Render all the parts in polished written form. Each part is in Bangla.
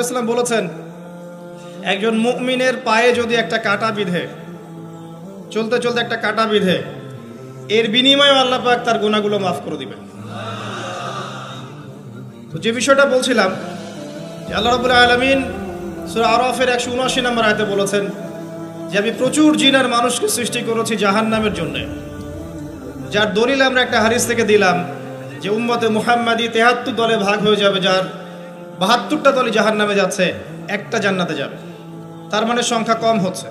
ইসলাম বলেছেন, একজন মুমিনের পায়ে যদি একটা কাঁটা বিঁধে, চলতে চলতে একটা কাঁটা বিঁধে, এর বিনিময়ে আল্লাহ পাক তার গুনাহগুলো মাফ করে দিবেন। তো যে বিষয়টা বলছিলাম যে আল্লাহ রাব্বুল আলামিন সূরা আরাফের 179 নম্বর আয়াতে বলেছেন যে আমি প্রচুর জিন আর মানুষকে সৃষ্টি করেছি জাহান্নামের জন্য। যার দলিল আমরা একটা হাদিস থেকে দিলাম যে উম্মতে মুহাম্মাদি 73 দলে ভাগ হয়ে যাবে, যার 72টা দলই জাহান্নামে যাচ্ছে, একটা জান্নাতে যাবে। তার মানে সংখ্যা কম হচ্ছে।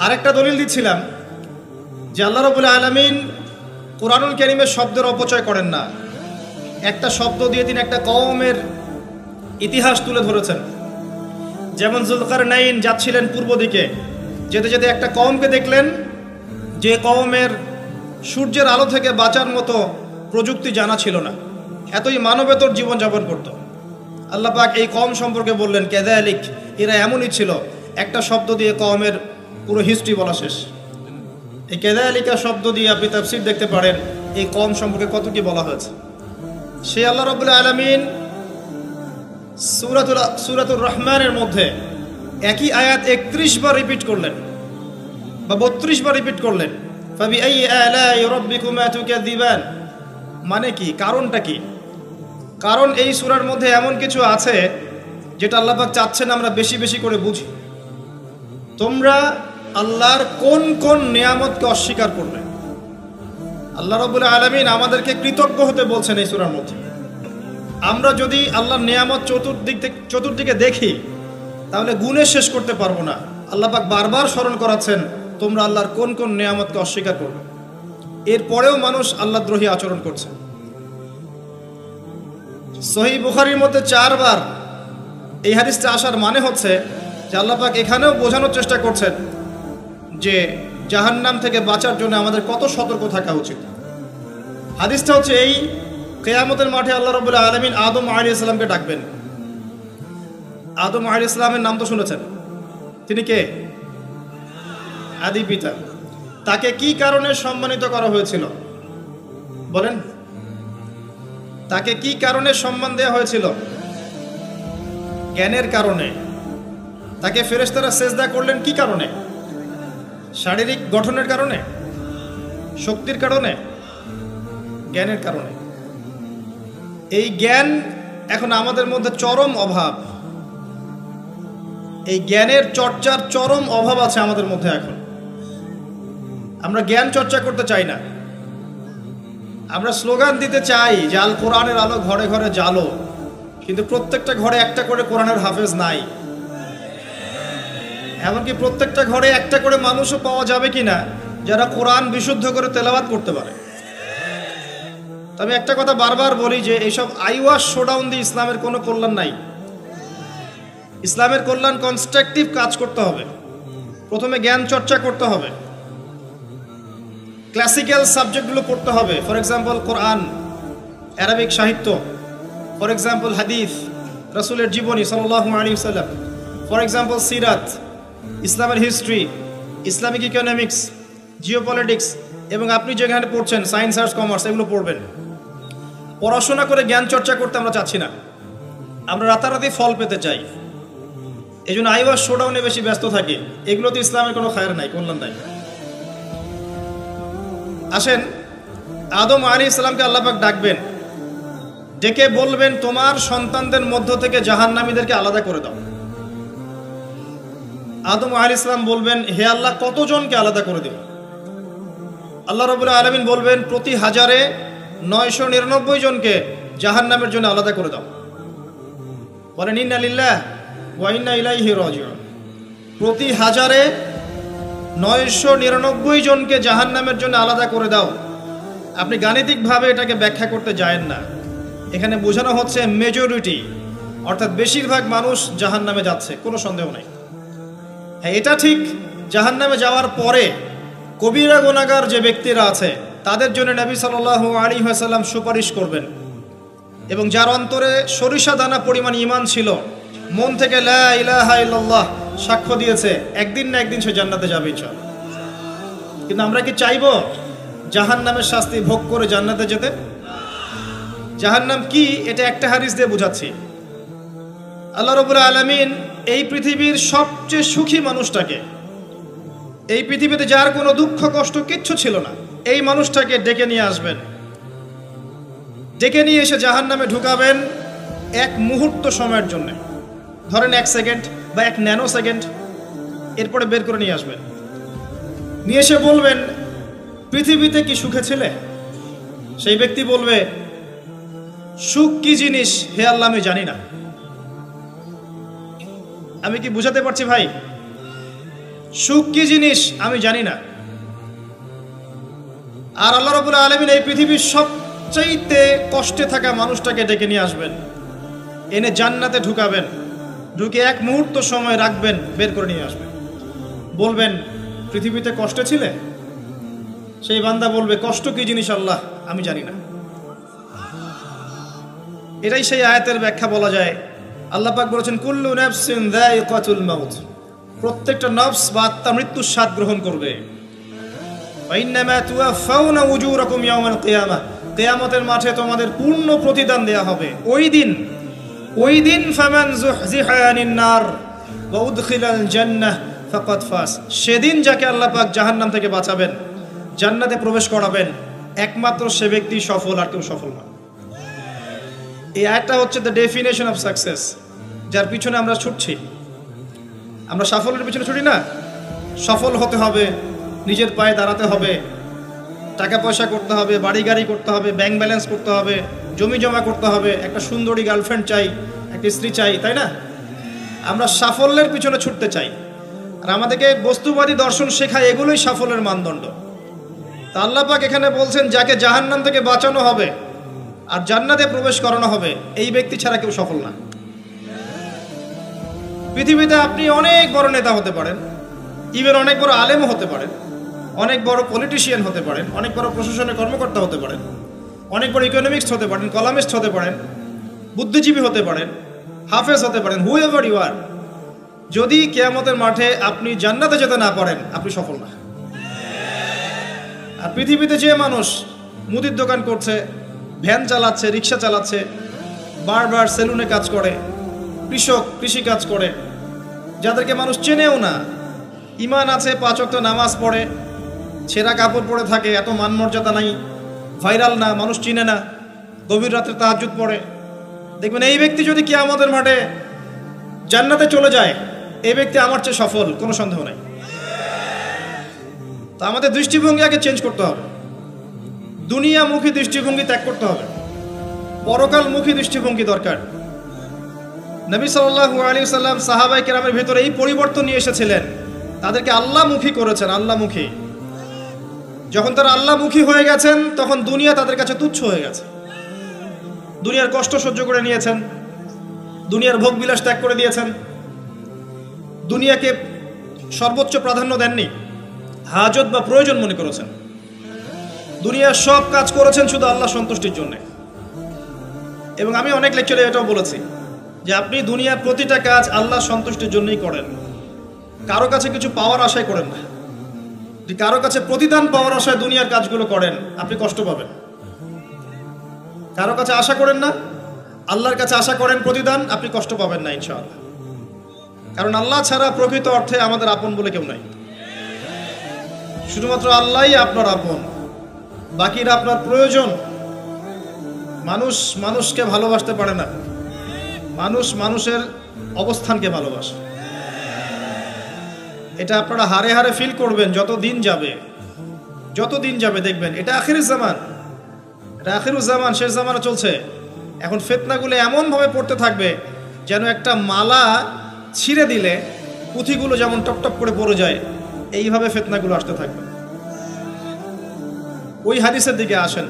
আরেকটা দলিল দিচ্ছিলাম যে আল্লাহ রাব্বুল আলামিন কোরআনুল কারীমের শব্দের অপচয় করেন না। একটা শব্দ দিয়ে তিনি একটা কওমের ইতিহাস তুলে ধরেছেন। যেমন যুলকারনাইন যাচ্ছিলেন পূর্ব দিকে, যেতে যেতে একটা কওমকে দেখলেন যে কওমের সূর্যের আলো থেকে বাঁচার মতো প্রযুক্তি জানা ছিল না, এতই মানবেতর জীবনযাপন করত। আল্লাহ পাক এই কওম সম্পর্কে বললেন কাযালিক, এরা এমনই ছিল। একটা শব্দ দিয়ে কওমের পুরো হিস্ট্রি বলা শেষ। এই কাযালিকা শব্দ দিয়ে আপনি তাফসীর দেখতে পারেন এই কওম সম্পর্কে কত কি বলা হয়েছে। সে আল্লাহ রাব্বুল আলামিন সূরাতুর রহমানের মধ্যে একই আয়াত 31 বার রিপিট করলেন বা 32 বার রিপিট করলেন। ফাবিআইয়ি আলাই রাব্বিকুমা তুকাযিবান, মানে কি, কারণটা কি? কারণ এই সূরার মধ্যে এমন কিছু আছে যেটা আল্লাহ পাক চাচ্ছেন আমরা বেশি বেশি করে বুঝি। তোমরা আল্লাহর কোন কোন নিয়ামতকে অস্বীকার করবে। আল্লাহ রাব্বুল আলামিন আমাদেরকে কৃতজ্ঞ হতে বলছেন এই সূরার মধ্যে। আমরা যদি আল্লাহর নিয়ামত চতুর্দিকে দেখি তাহলে গুণে শেষ করতে পারবো না। আল্লাহ পাক বারবার স্মরণ করাচ্ছেন তোমরা আল্লাহর কোন কোন নিয়ামতকে অস্বীকার করবে। এরপরেও মানুষ আল্লাহদ্রোহী আচরণ করছে। সহিহ বুখারীর মধ্যে 4 বার এই হাদিসটা আসার মানে হচ্ছে যে আল্লাহ পাক এখানেও বোঝানোর চেষ্টা করছেন যে জাহান্নাম থেকে বাঁচার জন্য আমাদের কত সতর্ক থাকা উচিত। হাদিসটা হচ্ছে এই, কিয়ামতের মাঠে আল্লাহ রাব্বুল আলামিন আদম আলাইহিস সালামকে ডাকবেন। আদম আলাইহিস সালামের নাম তো শুনেছেন, তিনি কে? আদি পিতা। তাকে কি কারণে সম্মানিত করা হয়েছিল বলেন? তাকে কি কারণে সম্মান দেওয়া হয়েছিল? জ্ঞানের কারণে। তাকে ফেরেশতারা সেজদা করলেন কি কারণে? শারীরিক গঠনের কারণে, শক্তির কারণে, জ্ঞানের কারণে। এই জ্ঞান এখন আমাদের মধ্যে চরম অভাব। এই জ্ঞানের চর্চার চরম অভাব আছে আমাদের মধ্যে এখন। আমরা জ্ঞান চর্চা করতে চাই না। আমরা স্লোগান দিতে চাই যে আল কোরআনের আলো ঘরে ঘরে জ্বালো, কিন্তু প্রত্যেকটা ঘরে একটা করে কোরআনের হাফেজ নাই। এমনকি প্রত্যেকটা ঘরে একটা করে মানুষও পাওয়া যাবে কিনা যারা কোরআন বিশুদ্ধ করে তেলাওয়াত করতে পারে। তবে একটা কথা বারবার বলি যে এইসব আইওয়াশ শোডাউন দিয়ে ইসলামের কোনো কল্যাণ নাই। ইসলামের কল্যাণ কনস্ট্রাকটিভ কাজ করতে হবে। প্রথমে জ্ঞান চর্চা করতে হবে, ক্লাসিক্যাল সাবজেক্টগুলো পড়তে হবে। ফর এক্সাম্পল কোরআন, আরবিক সাহিত্য, ফর এক্সাম্পল হাদিস, রাসূলের জীবনী সাল্লাল্লাহু আলাইহি ওয়াসাল্লাম, ফর এক্সাম্পল সিরাত, ইসলামের হিস্ট্রি, ইসলামিক ইকোনমিক্স, জিওপলিটিক্স, এবং আপনি যেখানে পড়ছেন সায়েন্স, আর্টস, কমার্স, এগুলো পড়বেন। পড়াশোনা করে জ্ঞান চর্চা করতে আমরা চাচ্ছি না, আমরা রাতারাতি ফল পেতে চাই। এই জন্য আইওয়াশ শোডাউনে বেশি ব্যস্ত থাকি। এগুলোতে ইসলামের কোনো খায়ের নাই, কল্যাণ নাই। আসেন, আদম আলাইহিস সালামকে আল্লাহ পাক ডাকবেন, ডেকে বলবেন তোমার সন্তানদের মধ্য থেকে জাহান্নামীদেরকে আলাদা করে দাও। আদম আলাইহিস সালাম বলবেন, হে আল্লাহ, কতজনকে আলাদা করে দেব? আল্লাহ রাব্বুল আলামিন বলবেন, প্রতি 1000-এ 999 জনকে জাহান্নামের জন্য আলাদা করে দাও। বলেন ইন্না লিল্লাহ ওয়া ইন্না ইলাইহি রাজিউন। প্রতি 1000-এ 999 জনকে জাহান্নামের জন্য আলাদা করে দাও। আপনি গাণিতিকভাবে এটাকে ব্যাখ্যা করতে যায়েন না। এখানে বোঝানো হচ্ছে মেজরিটি, অর্থাৎ বেশিরভাগ মানুষ জাহান্নামে যাচ্ছে, কোনো সন্দেহ নাই। হ্যাঁ, এটা ঠিক, জাহান্নামে যাওয়ার পরে কবিরা গুনাহগার যে ব্যক্তিরা আছে তাদের জন্য নবী সাল্লাল্লাহু আলাইহি ওয়াসাল্লাম সুপারিশ করবেন। এবং যার অন্তরে সরিষা দানা পরিমাণ ঈমান ছিল, মন থেকে লা ইলাহা ইল্লাল্লাহ সাক্ষ্য দিয়েছে, একদিন না একদিন সে জান্নাতে যাবে ইনশাআল্লাহ। কিন্তু আমরা কি চাইবো জাহান্নামের শাস্তি ভোগ করে জান্নাতে যেতে? জাহান্নাম কি এটা একটা হাদিস দিয়ে বুঝাচ্ছি। আল্লাহ রাব্বুল আলামিন এই পৃথিবীর সবচেয়ে সুখী মানুষটাকে, এই পৃথিবীতে যার কোনো দুঃখ কষ্ট কিচ্ছু ছিল না, এই মানুষটাকে ডেকে নিয়ে আসবেন। ডেকে নিয়ে এসে জাহান্নামে ঢুকাবেন এক মুহূর্ত সময়ের জন্য, ধরেন 1 সেকেন্ড বা 1 ন্যানো সেকেন্ড। এরপরে বের করে নিয়ে আসবেন, নিয়ে এসে বলবেন পৃথিবীতে কি সুখে ছিলে? সেই ব্যক্তি বলবে সুখ কি জিনিস হে আল্লাহ আমি জানি না। আমি কি বুঝাতে পারছি ভাই? সুখ কি জিনিস আমি জানি না। আর আল্লাহ রাব্বুল আলামিন এই পৃথিবীর সবচাইতে কষ্টে থাকা মানুষটাকে ডেকে নিয়ে আসবেন, এনে জান্নাতে ঢুকাবেন, ঢুকে 1 মুহূর্ত সময় রাখবেন, বের করে নিয়ে আসবেন। বলবেন পৃথিবীতে কষ্টে ছিলে? সেই বান্দা বলবে কষ্ট কি জিনিস আল্লাহ আমি জানি না। এটাই সেই আয়াতের ব্যাখ্যা বলা যায়। আল্লাহ পাক বলেছেন কুল্লু নাফসিন যায়িকাতুল মাউত, প্রত্যেকটা নফস বা আত্মা মৃত্যুর স্বাদ গ্রহণ করবে। ওয়া ইন্নামা তুওয়াফাউনা উজুরাকুম ইয়াওমাল কিয়ামাহ, কিয়ামতের মাঠে তোমাদের পূর্ণ প্রতিদান দেয়া হবে। ওই দিন ফামান যুহজিহা আনিন নার ওয়া উদখিলাল জান্নাহ ফাকাদ ফাস, সেদিন যাকে আল্লাহ পাক জাহান্নাম থেকে বাঁচাবেন, জান্নাতে প্রবেশ করাবেন, একমাত্র সে ব্যক্তি সফল, আর কেউ সফল না। এই আয়াতটা হচ্ছে দ্য ডেফিনেশন অফ সাকসেস, যার পিছনে আমরা ছুটছি। আমরা সাফল্যের পিছনে ছুটি না। সফল হতে হবে, নিজের পায়ে দাঁড়াতে হবে, টাকা পয়সা করতে হবে, বাড়ি গাড়ি করতে হবে, ব্যাংক ব্যালেন্স করতে হবে, জমি জমা করতে হবে, একটা সুন্দরী গার্লফ্রেন্ড চাই, একটা স্ত্রী চাই, তাই না? আমরা সাফল্যের পিছনে ছুটতে চাই। আর আমাদেরকে বস্তুবাদী দর্শন শেখায় এগুলোই সাফল্যের মানদণ্ড। তা আল্লাহ পাক এখানে বলছেন যাকে জাহান্নাম থেকে বাঁচানো হবে আর জান্নাতে প্রবেশ করানো হবে, এই ব্যক্তি ছাড়া কেউ সফল না। পৃথিবীতে আপনি অনেক বড় নেতা হতে পারেন, ইভেন অনেক বড় আলেমও হতে পারেন, অনেক বড় পলিটিশিয়ান হতে পারেন, অনেক বড় প্রশাসনের কর্মকর্তা হতে পারেন, অনেক বড় ইকোনমিক্স হতে পারেন, কলামিস্ট হতে পারেন, বুদ্ধিজীবী হতে পারেন, হাফেজ হতে পারেন, হু এভার ইউ আর, যদি কিয়ামতের মাঠে আপনি জান্নাতে যেতে না পারেন, আপনি সফল না। আর পৃথিবীতে যে মানুষ মুদির দোকান করছে, ভ্যান চালাচ্ছে, রিক্সা চালাচ্ছে, বারবার সেলুনে কাজ করে, কৃষক কৃষি কাজ করে, যাদেরকে মানুষ চেনেও না, ইমান আছে, 5 ওয়াক্ত নামাজ পড়ে, ছেঁড়া কাপড় পরে থাকে, এত মান মর্যাদা নাই, ভাইরাল না, মানুষ চিনে না, গভীর রাত্রে তাহাজ্জুদ পড়ে, দেখবেন এই ব্যক্তি যদি কিয়ামতের মাঠে জান্নাতে চলে যায়, এই ব্যক্তি আমার চেয়ে সফল, কোনো সন্দেহ নাই। তা আমাদের দৃষ্টিভঙ্গি আগে চেঞ্জ করতে হবে, দুনিয়ামুখী দৃষ্টিভঙ্গি ত্যাগ করতে হবে, পরকালমুখী দৃষ্টিভঙ্গি দরকার। নবী সাল্লাল্লাহু আলাইহি ওয়াসাল্লাম সাহাবায়ে কেরামের ভিতরে এই পরিবর্তন নিয়ে এসেছিলেন, তাদেরকে আল্লাহমুখী করেছেন, আল্লাহমুখী। যখন তারা আল্লাহমুখী হয়ে গেছেন, তখন দুনিয়া তাদের কাছে তুচ্ছ হয়ে গেছে। দুনিয়ার কষ্ট সহ্য করে নিয়েছেন, দুনিয়ার ভোগ বিলাস ত্যাগ করে দিয়েছেন, দুনিয়াকে সর্বোচ্চ প্রাধান্য দেননি, হাজত বা প্রয়োজন মনে করেছেন। দুনিয়ার সব কাজ করেছেন শুধু আল্লাহ সন্তুষ্টির জন্য। এবং আমি অনেক লেকচারে এটাও বলেছি যে আপনি দুনিয়ার প্রতিটা কাজ আল্লাহ সন্তুষ্টির জন্যই করেন, কারো কাছে কিছু পাওয়ার আশায় করেন না। যদি কারো কাছে প্রতিদান পাওয়ার আশায় দুনিয়ার কাজগুলো করেন, আপনি কষ্ট পাবেন। কারো কাছে আশা করেন না, আল্লাহর কাছে আশা করেন প্রতিদান, আপনি কষ্ট পাবেন না ইনশাআল্লাহ। কারণ আল্লাহ ছাড়া প্রকৃত অর্থে আমাদের আপন বলে কেউ নাই। শুধুমাত্র আল্লাহই আপনার আপন, বাকিরা আপনার প্রয়োজন। মানুষ মানুষকে ভালোবাসতে পারে না, মানুষ মানুষের অবস্থানকে ভালোবাসে। এটা আপনারা হারে হারে ফিল করবেন যত দিন যাবে দেখবেন এটা আখিরুজ জামান, এটা আখিরুজ জামান, শেষ জামানা চলছে। এখন ফিতনাগুলো এমনভাবে পড়তে থাকবে যেন একটা মালা ছিঁড়ে দিলে পুঁথিগুলো যেমন টপটপ করে পড়ে যায়, এইভাবে ফিতনাগুলো আসতে থাকবে। ওই হাদিসের দিকে আসেন।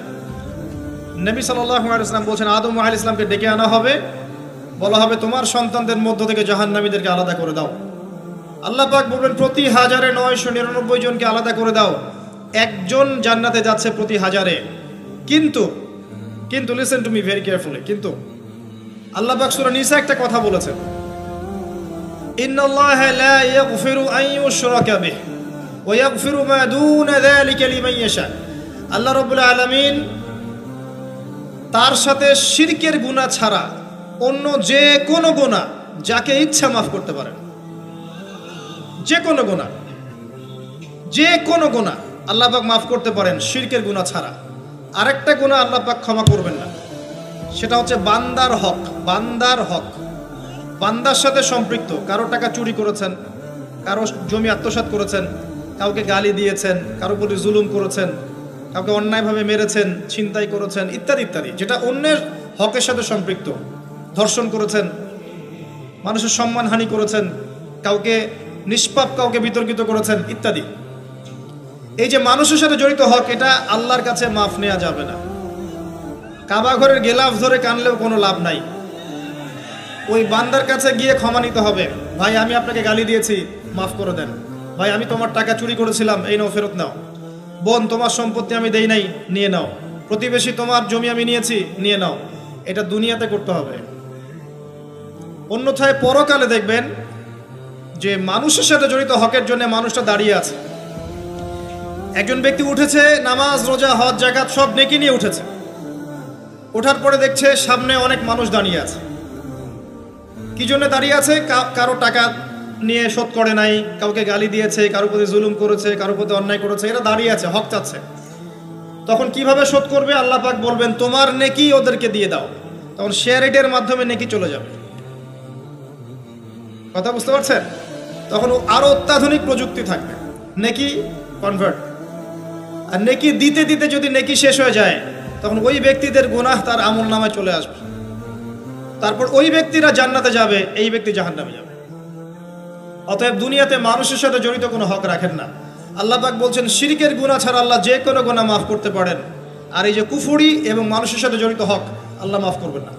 নবী সাল্লাল্লাহু আলাইহি ওয়াসাল্লাম বলেছেন আদম আলাইহিস সালামকে ডেকে আনা হবে, বলা হবে তোমার সন্তানদের মধ্য থেকে জাহান্নামীদেরকে আলাদা করে দাও। আল্লাহ পাক বলবেন প্রতি 1999 জনকে আলাদা করে দাও, একজন জান্নাতে যাচ্ছে প্রতি 1000-এ। কিন্তু listen to me very carefully, কিন্তু আল্লাহ পাক সূরা নিসা একটা কথা বলেছেন, ইন্নাল্লাহা লা ইয়াগফিরু আন ইউশরাকা বিহি ওয়া ইয়াগফিরু মা দুনা যালিকা লিমান ইয়াশা। আল্লাহ রাব্বুল আলামিন তার সাথে শিরকের গুনাহ ছাড়া অন্য যে কোনো গুনাহ যাকে ইচ্ছা মাফ করতে পারেন। যে কোনো গুনাহ, যে কোনো গুনাহ আল্লাহ পাক মাফ করতে পারেন, শিরকের গুনাহ ছাড়া। আরেকটা গুনাহ আল্লাহ পাক ক্ষমা করবেন না, সেটা হচ্ছে বান্দার হক। বান্দার হক, বান্দার সাথে সম্পৃক্ত। কারো টাকা চুরি করেছেন, কারো জমি আত্মসাৎ করেছেন, কাউকে গালি দিয়েছেন, কারো প্রতি জুলুম করেছেন, কাউকে অন্যায়ভাবে মেরেছেন, ছিনতাই করেছেন, ইত্যাদি ইত্যাদি, যেটা অন্যের হকের সাথে সম্পৃক্ত। ধর্ষণ করেছেন, মানুষের সম্মানহানি করেছেন, কাউকে নিষ্পাপ কাউকে বিতর্কিত করেছেন, ইত্যাদি। এই যে মানুষের সাথে জড়িত হক, এটা আল্লাহর কাছে মাফ নেওয়া যাবে না। কাবা ঘরের গেলাফ ধরে কানলেও কোনো লাভ নাই। ওই বান্দার কাছে গিয়ে ক্ষমা নিতে হবে। ভাই, আমি আপনাকে গালি দিয়েছি, মাফ করে দেন। ভাই, আমি তোমার টাকা চুরি করেছিলাম, এই নাও, ফেরত নাও। বোন, তোমার সম্পত্তি আমি দেই নাই, নিয়ে নাও। প্রতিবেশী, তোমার জমি আমি নিয়েছি, নিয়ে নাও। এটা দুনিয়াতে করতে হবে। অন্যথায় পরকালে দেখবেন যে মানুষের সাথে জড়িত হকের জন্য মানুষটা দাঁড়িয়ে আছে। একজন ব্যক্তি উঠেছে, নামাজ, রোজা, হজ, যাকাত সব নেকি নিয়ে উঠেছে। ওঠার পরে দেখছে সামনে অনেক মানুষ দাঁড়িয়ে আছে। কি জন্য দাঁড়িয়ে আছে? কারো টাকা নিয়ে শোধ করে নাই, কাউকে গালি দিয়েছে, কারো প্রতি জুলুম করেছে, কারো প্রতি অন্যায় করেছে, এরা দাঁড়িয়ে আছে, হক চাচ্ছে। তখন কিভাবে শোধ করবে? আল্লাহ পাক বলবেন, তোমার নেকি ওদেরকে দিয়ে দাও। তখন শেয়ার রেটের মাধ্যমে নেকি চলে যাবে। কথা বুঝতে পারছেন? তখন আরো অত্যাধুনিক প্রযুক্তি থাকবে, নেকি কনভার্ট। আর নেকি দিতে দিতে যদি নেকি শেষ হয়ে যায়, তখন ওই ব্যক্তিদের গুনাহ তার আমল নামায় চলে আসবে। তারপর ওই ব্যক্তিরা জান্নাতে যাবে, এই ব্যক্তি জাহান্নামে যাবে। অতএব দুনিয়াতে মানুষের সাথে জড়িত কোনো হক রাখেন না। আল্লাহ পাক বলছেন, শিরকের গুনাহ ছাড়া আল্লাহ যে কোনো গুনাহ মাফ করতে পারেন। আর এই যে কুফরি এবং মানুষের সাথে জড়িত হক, আল্লাহ মাফ করবেন না।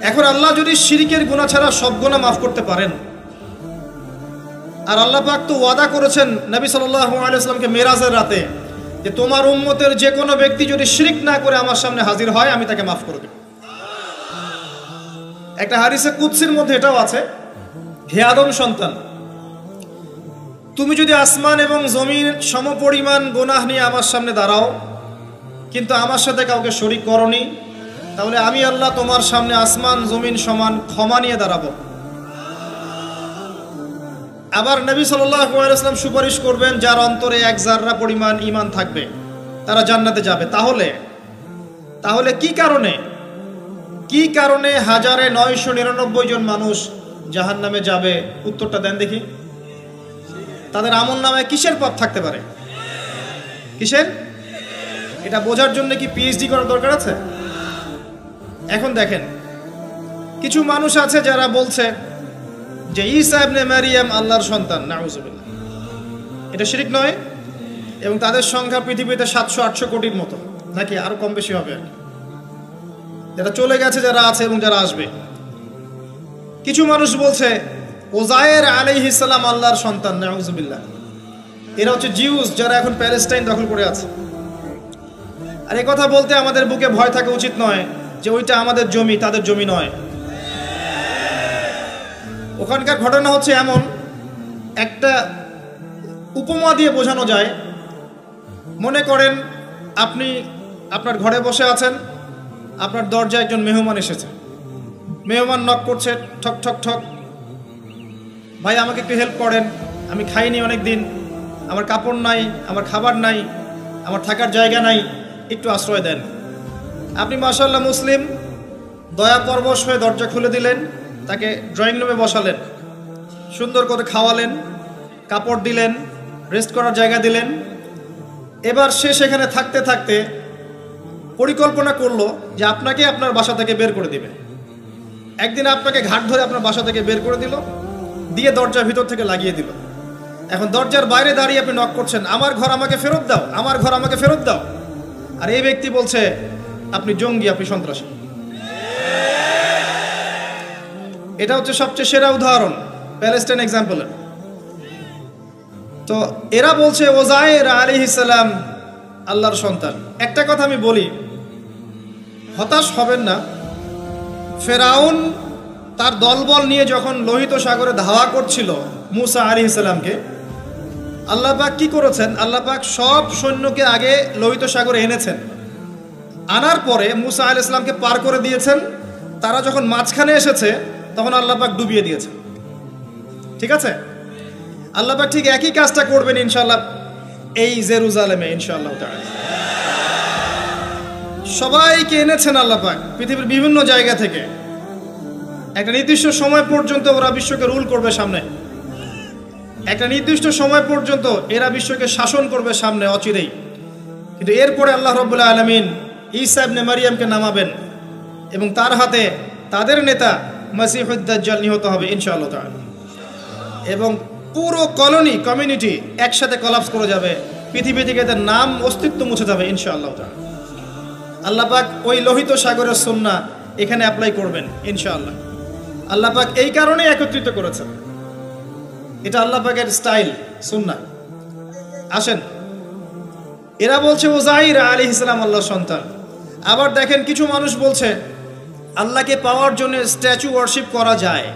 এখন আল্লাহ যদি শিরকের গুনাহ ছাড়া সব গুনাহ মাফ করতে পারেন, আর আল্লাহ পাক তো ওয়াদা করেছেন নবী সাল্লাল্লাহু আলাইহি ওয়াসাল্লামকে মেরাজের রাতে, যে তোমার উম্মতের যে কোনো ব্যক্তি যদি শিরক না করে আমার সামনে হাজির হয়, আমি তাকে মাফ করে দেব। একটা হাদিসে কুদসির মধ্যে এটাও আছে, হে আদম সন্তান, তুমি যদি আসমান এবং জমিন সমপরিমাণ গুনাহ নিয়ে আমার সামনে দাঁড়াও, কিন্তু আমার সাথে কাউকে শরীক করনি, তাহলে আমি আল্লাহ তোমার সামনে আসমান জমিন সমান ক্ষমা নিয়ে দাঁড়াবো। আবার নবী সাল্লাল্লাহু আলাইহি ওয়াসাল্লাম সুপারিশ করবেন, যার অন্তরে এক জাররা পরিমাণ ঈমান থাকবে, তারা জান্নাতে যাবে। তাহলে কি কারণে 1999 জন মানুষ জাহান্নামে যাবে? উত্তরটা দেন দেখি। তাদের আমল নামায় কিসের পাপ থাকতে পারে? কিসের? এটা বোঝার জন্য কি পিএইচডি করার দরকার আছে? এখন দেখেন, কিছু মানুষ আছে যারা বলছে যে ঈসা ইবনে মারিয়াম আল্লাহর সন্তান, নাউজুবিল্লাহ। এটা শিরক নয়? এবং তাদের সংখ্যা পৃথিবীতে 700-800 কোটির মতো, নাকি আরো কম বেশি হবে? যারা চলে গেছে, যারা আছে এবং যারা আসবে। কিছু মানুষ বলছে ওজায়ের আলাইহিস সালাম আল্লাহর সন্তান, নাউজুবিল্লাহ। এরা হচ্ছে জিউস, যারা এখন প্যালেস্টাইন দখল করে আছে। আর এই কথা বলতে আমাদের বুকে ভয় থাকা উচিত নয় যে ওইটা আমাদের জমি, তাদের জমি নয়। ওখানকার ঘটনা হচ্ছে এমন, একটা উপমা দিয়ে বোঝানো যায়। মনে করেন আপনি আপনার ঘরে বসে আছেন, আপনার দরজায় একজন মেহমান এসেছে। মেহমান নক করছে, ঠক ঠক ঠক। ভাই, আমাকে একটু হেল্প করেন, আমি খাইনি অনেক দিন, আমার কাপড় নাই, আমার খাবার নাই, আমার থাকার জায়গা নাই, একটু আশ্রয় দেন। আপনি মাশাআল্লাহ মুসলিম, দয়া পরবশ হয়ে দরজা খুলে দিলেন, তাকে ড্রয়িং রুমে বসালেন, সুন্দর করে খাওয়ালেন, কাপড় দিলেন, রেস্ট করার জায়গা দিলেন। এবার সে সেখানে থাকতে থাকতে পরিকল্পনা করলো যে আপনাকে আপনার বাসা থেকে বের করে দিবে। একদিন আপনাকে ঘাট ধরে আপনার বাসা থেকে বের করে দিল, দিয়ে দরজার ভিতর থেকে লাগিয়ে দিল। এখন দরজার বাইরে দাঁড়িয়ে আপনি নক করছেন, আমার ঘর আমাকে ফেরত দাও, আমার ঘর আমাকে ফেরত দাও। আর এই ব্যক্তি বলছে আপনি জঙ্গি, আপনি সন্ত্রাসী। এটা হচ্ছে সবচেয়ে সেরা উদাহরণ প্যালেস্টাইন এক্সাম্পলের। তো এরা বলছে ওজায়ের আলাইহিস সালাম আল্লাহর সন্তান। একটা কথা আমি বলি, হতাশ হবেন না। ফেরাউন তার দলবল নিয়ে যখন লোহিত সাগরে ধাওয়া করছিল মুসা আলাইহিস সালামকে, আল্লাহ পাক কি করেছেন? আল্লাহ পাক সব সৈন্যকে আগে লোহিত সাগরে এনেছেন, আনার পরে মুসা আলাইহিস সালামকে পার করে দিয়েছেন। তারা যখন মাঝখানে এসেছে, তখন আল্লাহ পাক ডুবিয়ে দিয়েছে। ঠিক আছে, আল্লাহ পাক ঠিক একই কাজটা করবেন ইনশাআল্লাহ এই জেরুজালেমে ইনশাআল্লাহ তাআলা। সবাইকে এনেছেন আল্লাহ পাক পৃথিবীর বিভিন্ন জায়গা থেকে। একটা নির্দিষ্ট সময় পর্যন্ত ওরা বিশ্বকে রুল করবে সামনে, একটা নির্দিষ্ট সময় পর্যন্ত এরা বিশ্বকে শাসন করবে সামনে অচিরেই। কিন্তু এরপরে আল্লাহ রাব্বুল আলামিন ঈসা ইবনে মারইয়ামকে নামাবেন এবং তার হাতে তাদের নেতা মাসিহুদ দাজ্জাল নিহত হবে ইনশাআল্লাহ তাআলা। এবং পুরো কমিউনিটি একসাথে কলাপস করে যাবে, পৃথিবী থেকে তার নাম অস্তিত্ব মুছে যাবে ইনশাআল্লাহ তাআলা। আল্লাহ পাক ওই লোহিত সাগরের সুন্নাহ এখানে অ্যাপ্লাই করবেন ইনশাআল্লাহ। আল্লাহ পাক এই কারণেই একত্রিত করেছেন, এটা আল্লাহ পাকের স্টাইল সুন্নাহ। আসেন, এরা বলছে উযাইর আলাইহিস সালাম আল্লাহর সন্তান। আবার দেখেন কিছু মানুষ বলছে আল্লাহকে পাওয়ার জন্য স্ট্যাচু ওয়ার্শিপ করা যায়,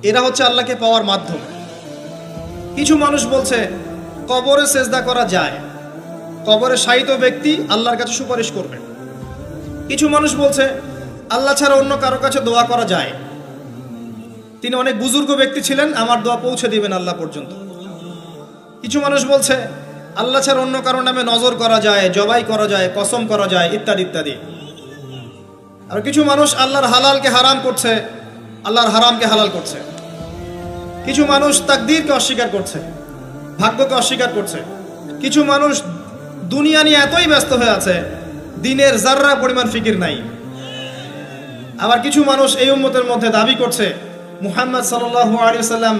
এরা হচ্ছে আল্লাহকে পাওয়ার মাধ্যম। কিছু মানুষ বলছে কবরে সেজদা করা যায়, কবরে শায়িত ব্যক্তি আল্লাহর কাছে সুপারিশ করবে। কিছু মানুষ বলছে আল্লাহ ছাড়া অন্য কারো কাছে দোয়া করা যায়, তিনি অনেক বুজুর্গ ব্যক্তি ছিলেন, আমার দোয়া পৌঁছে দিবেন আল্লাহ পর্যন্ত। কিছু মানুষ বলছে আল্লাহ ছাড়া অন্য কারো নামে নজর করা যায়, জবাই করা যায়, কসম করা যায়, ইত্যাদি ইত্যাদি। আর কিছু মানুষ আল্লাহর হালালকে হারাম করছে, আল্লাহর হারামকে হালাল করছে। কিছু মানুষ তাকদীরকে অস্বীকার করছে, ভাগ্যকে অস্বীকার করছে। কিছু মানুষ দুনিয়া নিয়ে এতই ব্যস্ত হয়ে আছে দিনের যাররা পরিমাণ ফিকির নাই। আবার কিছু মানুষ এই উম্মতের মধ্যে দাবি করছে মুহাম্মদ সাল্লাল্লাহু আলাইহি ওয়াসাল্লাম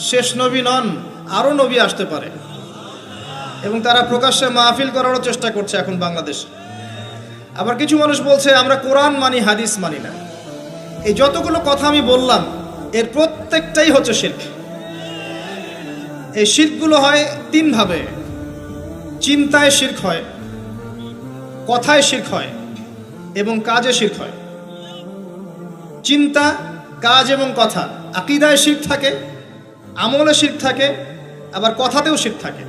শেষ নবী নন, আরো নবী আসতে পারে, এবং তারা প্রকাশ্যে মাহফিল করারও চেষ্টা করছে এখন বাংলাদেশে। আবার কিছু মানুষ বলছে আমরা কোরআন মানি, হাদিস মানি না। এই যতগুলো কথা আমি বললাম এর প্রত্যেকটাই হচ্ছে শিরক। এই শিরকগুলো হয় তিন ভাবে: চিন্তায় শিরক হয়, কথায় শিরক হয় এবং কাজে শিরক হয়। চিন্তা, কাজ এবং কথা, আকীদায় শিরক থাকে, আমলে শিরক থাকে, আবার কথাতেও শিরক থাকে।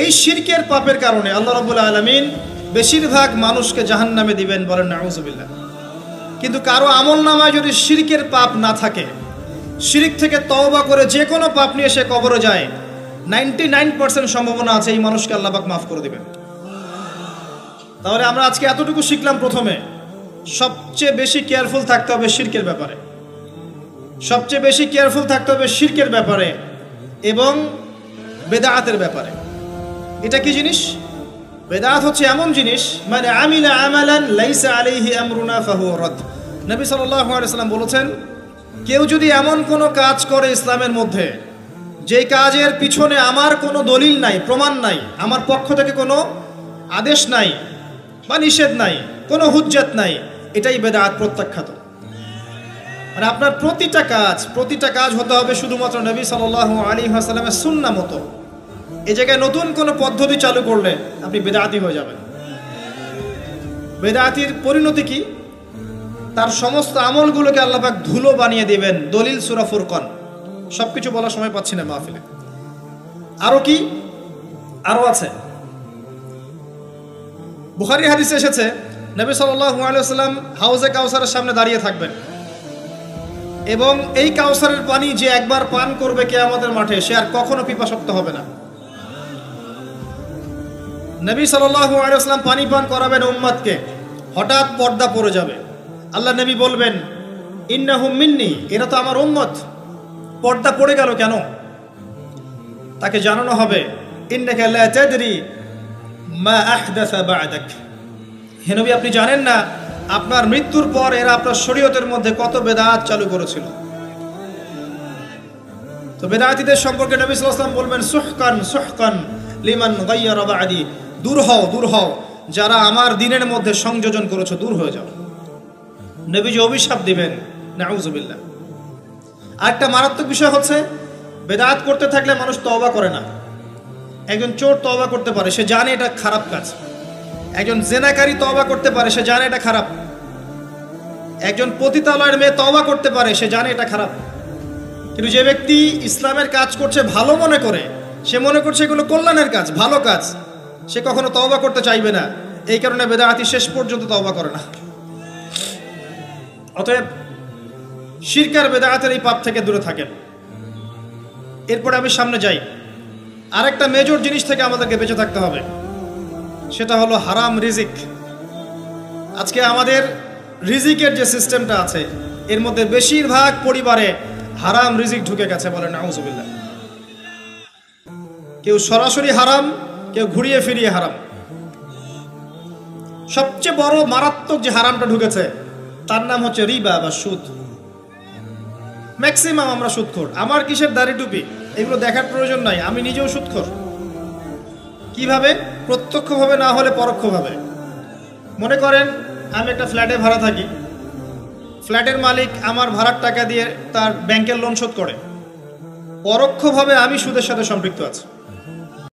এই শিরকের পাপের কারণে আল্লাহ রাব্বুল আলামিন বেশিরভাগ মানুষকে জাহান্নামে দিবেন, বলেন নাউযুবিল্লাহ। কিন্তু কারো আমল নামায় যদি শিরকের পাপ না থাকে, শিরক থেকে তওবা করে যে কোনো পাপ নিয়ে সে কবরে যায়, 99% সম্ভাবনা আছে এই মানুষকে আল্লাহ পাক মাফ করে দিবেন। তাহলে আমরা আজকে এতটুকু শিখলাম, প্রথমে সবচেয়ে বেশি কেয়ারফুল থাকতে হবে শিরকের ব্যাপারে, সবচেয়ে বেশি কেয়ারফুল থাকতে হবে শিরকের ব্যাপারে এবং বেদাআতের ব্যাপারে। এটা কি জিনিস? বেদাত হচ্ছে এমন জিনিস, মানে আমিলা আমালান লাইসা আলাইহি আমরুনা ফাহুয়া রাদ। নবী সাল্লাল্লাহু আলাইহি ওয়াসাল্লাম বলেছেন, কেউ যদি এমন কোনো কাজ করে ইসলামের মধ্যে যে কাজের পিছনে আমার কোনো দলিল নাই, প্রমাণ নাই, আমার পক্ষ থেকে কোনো আদেশ নাই বা নিষেধ নাই, কোনো হুজ্জত নাই, এটাই বেদাত, প্রত্যাখ্যাত। মানে আপনার প্রতিটা কাজ হতে হবে শুধুমাত্র নবী সাল্লাল্লাহু আলাইহি ওয়াসাল্লামের সুন্নাহ মতো। এই জায়গায় নতুন কোনো পদ্ধতি চালু করলে আপনি বেদাতি হয়ে যাবেন। বেদাতির পরিণতি কি? তার সমস্ত আমলগুলোকে আল্লাহ পাক ধুলো বানিয়ে দিবেন। দলিল সূরা ফুরকান। সবকিছু বলার সময় পাচ্ছি না মাহফিলে। আরো কি? আরো আছে। বুখারী হাদিসে এসেছে নবী সাল্লাল্লাহু আলাইহি ওয়াসাল্লাম হাউজে কাউসারের সামনে দাঁড়িয়ে থাকবেন এবং এই কাউসারের পানি যে একবার পান করবে কিয়ামতের মাঠে, সে আর কখনো পিপাসার্ত হবে না। নবী সাল্লাল্লাহু আলাইহি ওয়াসাল্লাম পানি পান করাবেন উম্মতকে, হঠাৎ পর্দা পড়ে যাবে। আল্লাহ নবী বলবেন ইন্নাহুম মিন্নি, এরা তো আমার উম্মত। পর্দা পড়ে গেল কেন? তাকে জানানো হবে ইন্নাকা লা তাদরি মা আহদাসা বা'দাক, হে নবী আপনি জানেন না আপনার মৃত্যুর পর এরা আপনার শরীয়তের মধ্যে কত বেদাত চালু করেছিল। তো বেদাতীদের সম্পর্কে নবী সাল্লাল্লাহু আলাইহি ওয়াসাল্লাম বলবেন সুহকান সুহকান লিমান গায়্যারা বা'দি, দূর হও যারা আমার দ্বীনের মধ্যে সংযোজন করেছো, দূর হয়ে যাও। নবীজি অভিশাপ দিবেন, নাউযুবিল্লাহ। আরেকটা মারাত্মক বিষয় হচ্ছে বেদাত করতে থাকলে মানুষ তওবা করে না। একজন চোর তওবা করতে পারে, সে জানে এটা খারাপ কাজ। একজন জেনাকারী তওবা করতে পারে, সে জানে এটা খারাপ। একজন পতিতালয়ের মেয়ে তওবা করতে পারে, সে জানে এটা খারাপ। কিন্তু যে ব্যক্তি ইসলামের কাজ করছে ভালো মনে করে, সে মনে করছে এগুলো কল্যাণের কাজ, ভালো কাজ, সে কখনো তওবা করতে চাইবে না। এই কারণে বেদাতি শেষ পর্যন্ত তওবা করে না। অতএব শিরক আর বেদাতের এই পাপ থেকে দূরে থাকেন। এরপরে আমি সামনে যাই, আরেকটা মেজর জিনিস থেকে আমাদেরকে বেঁচে থাকতে হবে, সেটা হলো হারাম রিজিক। আজকে আমাদের রিজিকের যে সিস্টেমটা আছে এর মধ্যে বেশিরভাগ পরিবারে হারাম রিজিক ঢুকে গেছে, বলে নাউজুবিল্লাহ। কেউ সরাসরি হারাম, কেউ ঘুরিয়ে ফিরিয়ে হারাম। সবচেয়ে বড় মারাত্মক যে হারামটা ঢুকেছে তার নাম হচ্ছে রিবা বা সুদ। ম্যাক্সিমাম আমরা সুদখোর। আমার কিসের দাড়ি টুপি এগুলো দেখার প্রয়োজন নাই, আমি নিজেও সুদখোর। কিভাবে? প্রত্যক্ষভাবে না হলে পরোক্ষভাবে। মনে করেন আমি একটা ফ্ল্যাটে ভাড়া থাকি, ফ্ল্যাটের মালিক আমার ভাড়ার টাকা দিয়ে তার ব্যাংকের লোন শোধ করে, পরোক্ষভাবে আমি সুদের সাথে সম্পৃক্ত আছি।